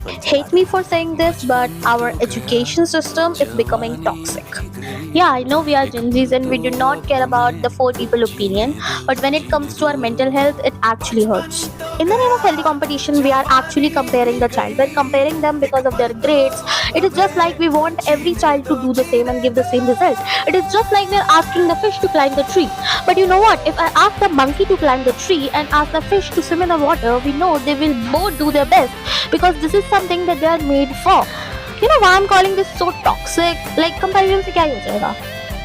Hate me for saying this, but our education system is becoming toxic. Yeah, I know we are Gen Zs and we do not care about the four people opinion, but when it comes to our mental health, it actually hurts. In the name of healthy competition, we are actually comparing the child. We're comparing them because of their grades. It is just like we want every child to do the same and give the same result. It is just like we're asking the fish to climb the tree. But you know what? If I ask the monkey to climb the tree and ask the fish to swim in the water, we know they will both do their best because this is something that they are made for. You know why I'm calling this so toxic? Like comparison से क्या ही हो जाएगा?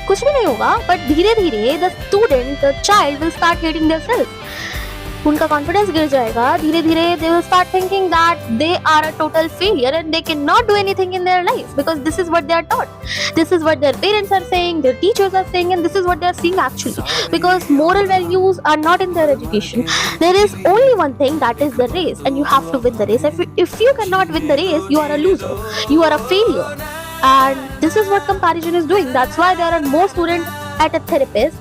कुछ भी नहीं होगा, but धीरे धीरे the student, the child will start hating themselves. उनका कॉन्फिडेंस गिर जाएगा धीरे धीरे. They will start thinking that they are a total failure and they cannot do anything in their life because this is what they are taught. This is what their parents are saying, their teachers are saying, and this is what they are seeing actually. Because moral values are not in their education. There is only one thing, that is the race, and you have to win the race. If you cannot win the race, you are a loser. You are a failure. And this is what comparison is doing. That's why there are more students at a therapist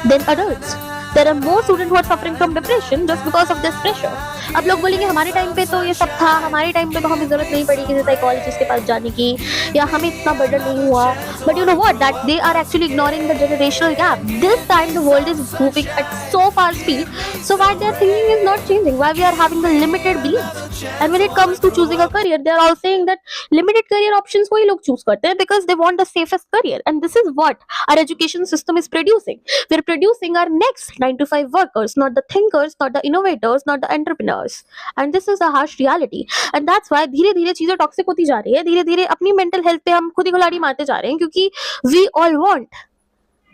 than adults. There are more students who are suffering from depression just because of this pressure. अब लोग बोलेंगे हमारे time पे तो ये सब था, हमारे टाइम पे तो हमें जरूरत नहीं पड़ी किसी साइकोलॉजिस्ट के पास जाने की, या हमें इतना बर्डन नहीं हुआ. But you know what? That they are actually ignoring the generational gap. This time the world is moving at so fast speed, so why their thinking is not changing? Why we are having the limited beliefs? And when it comes to choosing a career, they are all saying that limited career options वही लोग choose करते हैं because they want the safest career. And this is what our education system is producing. We're producing our next 9 to 5 workers, not the thinkers, not the innovators, not the entrepreneurs. And this is a harsh reality. And that's why धीरे धीरे चीजें toxic होती जा रही है. धीरे धीरे अपनी मेंटल हेल्थ पे हम खुद ही खिलाड़ी मारते जा रहे हैं क्योंकि we all want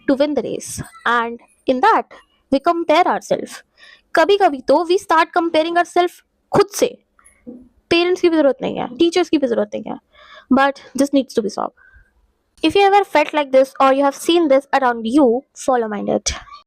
to win the race. And in that we compare ourselves. कभी कभी तो we start comparing ourselves खुद से. पेरेंट्स की भी जरूरत नहीं है, टीचर्स की भी जरूरत नहीं है, but this needs to be solved. If you ever felt like this or you have seen this around you, follow Minded.